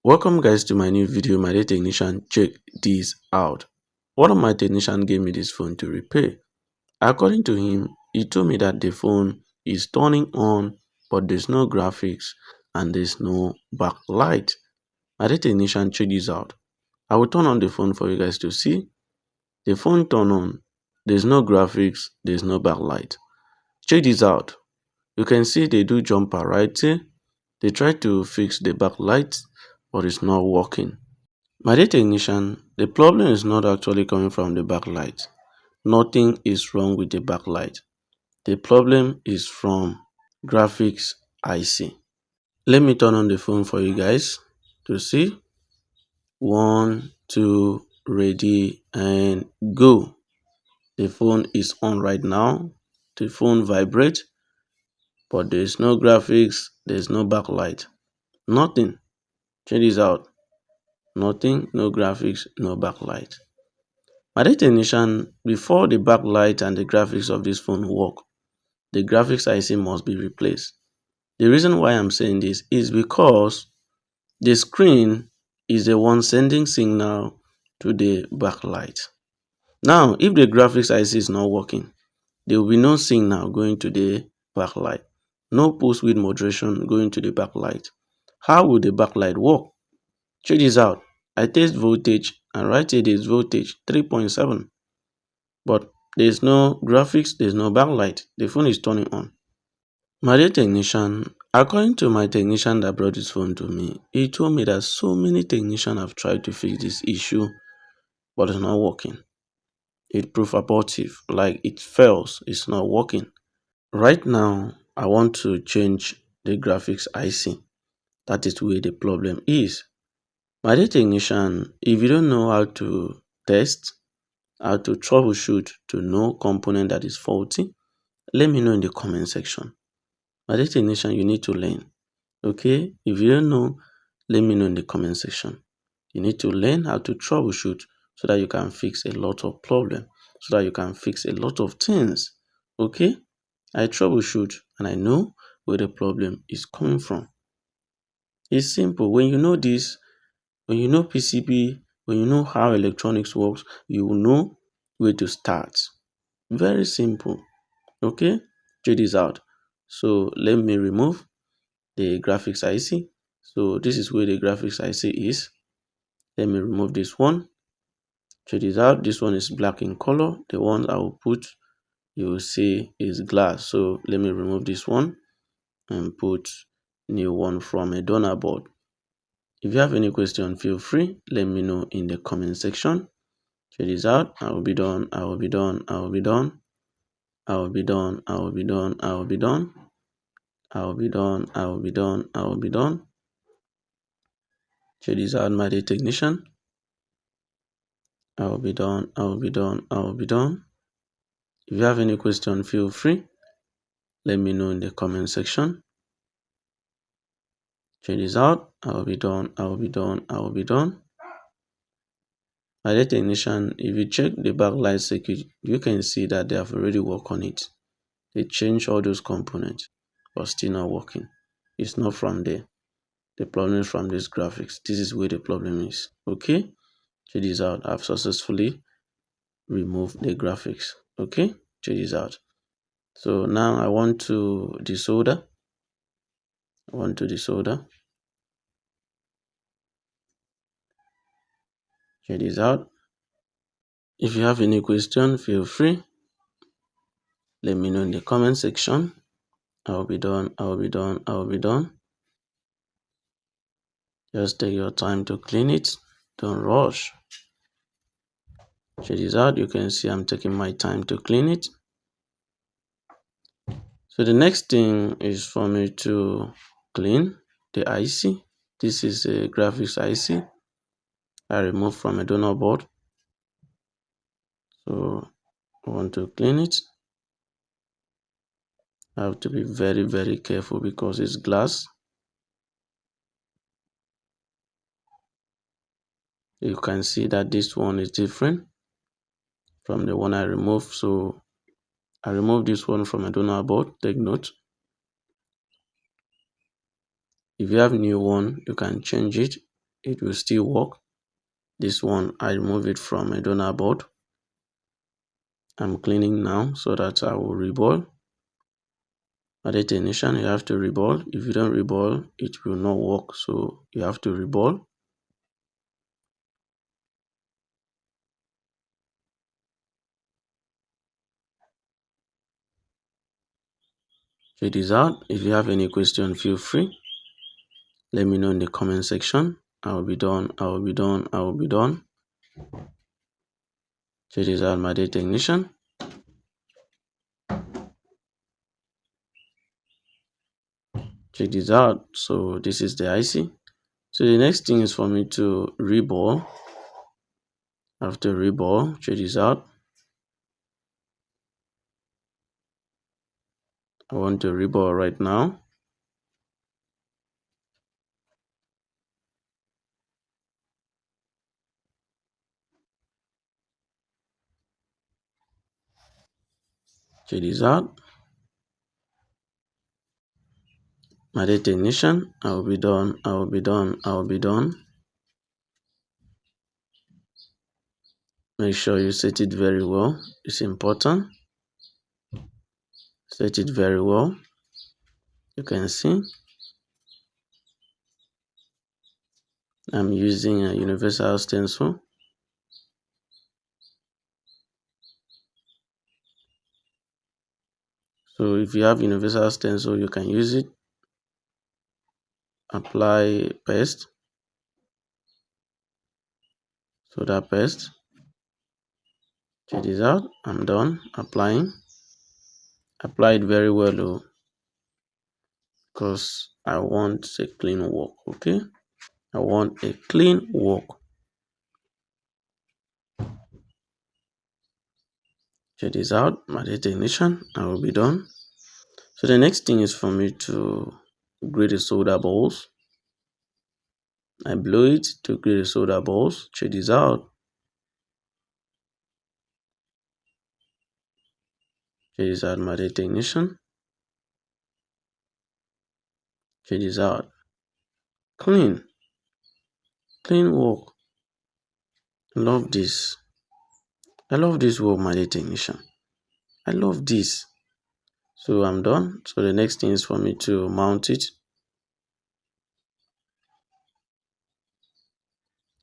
Welcome guys to my new video. My dear technician, check this out. One of my technician gave me this phone to repair. According to him, he told me that the phone is turning on, but there's no graphics and there's no backlight. My dear technician, check this out. I will turn on the phone for you guys to see. The phone turn on, there's no graphics, there's no backlight. Check this out. You can see they do jumper right here. They try to fix the backlight, but it's not working. My dear technician, the problem is not actually coming from the backlight. Nothing is wrong with the backlight. The problem is from graphics IC. Let me turn on the phone for you guys to see. 1, 2, ready and go. The phone is on right now. The phone vibrates, but there's no graphics, there's no backlight. Nothing. Check this out. Nothing, no graphics, no backlight. My dear technician, before the backlight and the graphics of this phone work, the graphics IC must be replaced. The reason why I'm saying this is because the screen is the one sending signal to the backlight. Now, if the graphics IC is not working, there will be no signal going to the backlight, no pulse width moderation going to the backlight. How will the backlight work? Check this out. I test voltage and right here there's voltage 3.7. But there's no graphics, there's no backlight. The phone is turning on. My dear technician, according to my technician that brought this phone to me, he told me that so many technicians have tried to fix this issue, but it's not working. It proved abortive, like it fails, it's not working. Right now, I want to change the graphics IC. That is where the problem is. My dear technician, if you don't know how to test, how to troubleshoot to know component that is faulty, let me know in the comment section. My dear technician, you need to learn. Okay? If you don't know, let me know in the comment section. You need to learn how to troubleshoot so that you can fix a lot of problems, so that you can fix a lot of things. Okay? I troubleshoot and I know where the problem is coming from. It's simple. When you know this, when you know PCB, when you know how electronics works, you will know where to start. Very simple. Okay, check this out. So let me remove the graphics IC. So this is where the graphics IC is. Let me remove this one. Check this out. This one is black in color. The one I will put, you will see, is glass. So let me remove this one and put new one from a donor board. If you have any question, feel free. Let me know in the comment section. Check this out. I will be done. I will be done. I will be done. I will be done. I will be done. I will be done. I will be done. I will be done. I will be done. Check this out, my dear technician. I will be done. I will be done. I will be done. If you have any question, feel free. Let me know in the comment section. Check this out. I will be done. I will be done. I will be done. My dear technician, if you check the backlight circuit, you can see that they have already worked on it. They changed all those components, but still not working. It's not from there. The problem is from this graphics. This is where the problem is. Okay? Check this out. I've successfully removed the graphics. Okay? Check this out. So now I want to desolder. I want to desolder. Check this out. If you have any question, feel free. Let me know in the comment section. I will be done. I will be done. I will be done. Just take your time to clean it. Don't rush. Check this out. You can see I'm taking my time to clean it. So the next thing is for me to clean the IC. This is a graphics IC I removed from a donor board. So I want to clean it. I have to be very, very careful because it's glass. You can see that this one is different from the one I removed. So I removed this one from a donor board. Take note. If you have new one, you can change it. it will still work. This one, I remove it from a donor board. I'm cleaning now so that I will reball. At the technician, you have to reball. If you don't reball, it will not work. So you have to reball. Check this out. If you have any question, feel free. Let me know in the comment section. I will be done. I will be done. I will be done. Check this out, my dear technician. Check this out. So this is the IC. So the next thing is for me to reball. After reball, check this out. I want to reball right now. Check this out. My dear technician, I will be done. I will be done. I will be done. Make sure you set it very well. It's important. Set it very well. You can see I'm using a universal stencil. So if you have universal stencil, you can use it. Apply paste. So that paste. Check this out. I'm done applying. Apply it very well though, because I want a clean work. Okay, I want a clean work. Check this out, my dear technician. I will be done. So the next thing is for me to grate the soda balls. I blow it to grate the soda balls. Check this out. Check this out, my dear technician. Check this out. Clean. Clean work. I love this. I love this work, my dear technician. I love this. So I'm done. So the next thing is for me to mount it.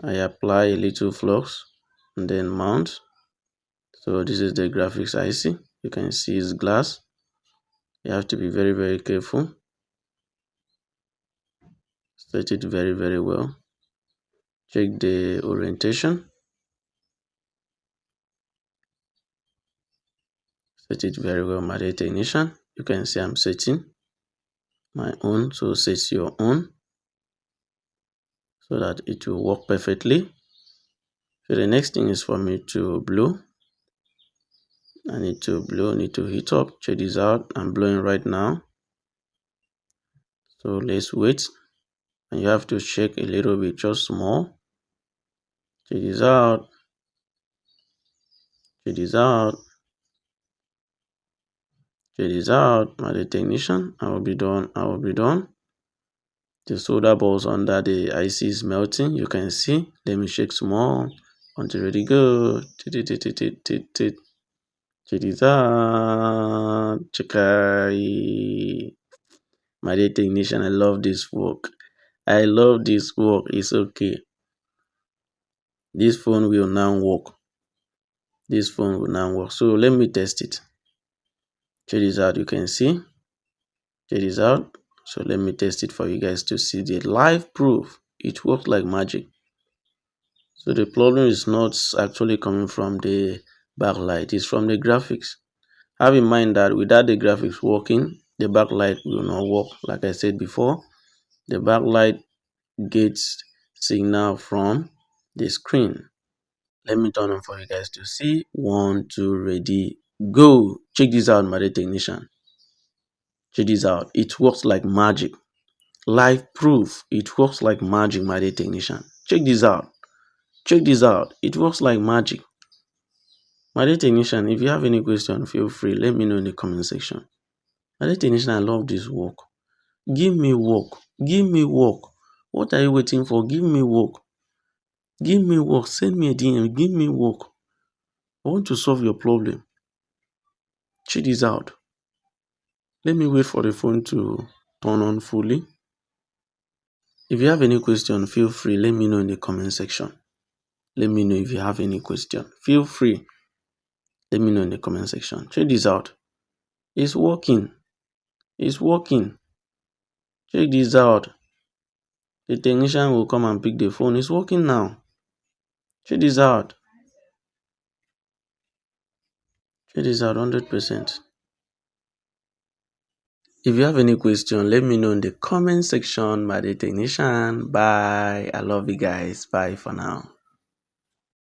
I apply a little flux and then mount. So this is the graphics IC. You can see it's glass. You have to be very, very careful. Set it very, very well. Check the orientation. Set it very well, my dear technician. You can see I'm setting my own. So set your own so that it will work perfectly. So the next thing is for me to blow. I need to blow, need to heat up. Check this out. I'm blowing right now. So let's wait. And you have to shake a little bit, just small. Check this out. Check this out. Check this out, my dear technician. I will be done. I will be done. The soda balls under the IC is melting. You can see. Let me shake small until ready go. Check this out. Check. My dear technician, I love this work. I love this work. It's okay. This phone will now work. This phone will now work. So let me test it. Check this out. You can see. Check this out. So let me test it for you guys to see the live proof. It works like magic. So the problem is not actually coming from the backlight. It's from the graphics. Have in mind that without the graphics working, the backlight will not work. Like I said before, the backlight gets signal from the screen. Let me turn on for you guys to see. 1, 2, ready, go. Check this out, my dear technician. Check this out. It works like magic. Live proof. It works like magic, my dear technician. Check this out. Check this out. It works like magic. My dear technician, if you have any question, feel free. Let me know in the comment section. My dear technician, I love this work. Give me work. Give me work. What are you waiting for? Give me work. Give me work. Send me a DM. Give me work. I want to solve your problem. Check this out. Let me wait for the phone to turn on fully. If you have any question, feel free. Let me know in the comment section. Let me know if you have any question. Feel free. Let me know in the comment section. Check this out. It's working. It's working. Check this out. The technician will come and pick the phone. It's working now. Check this out. Check this out 100%. If you have any question, let me know in the comment section by the technician. Bye. I love you guys. Bye for now.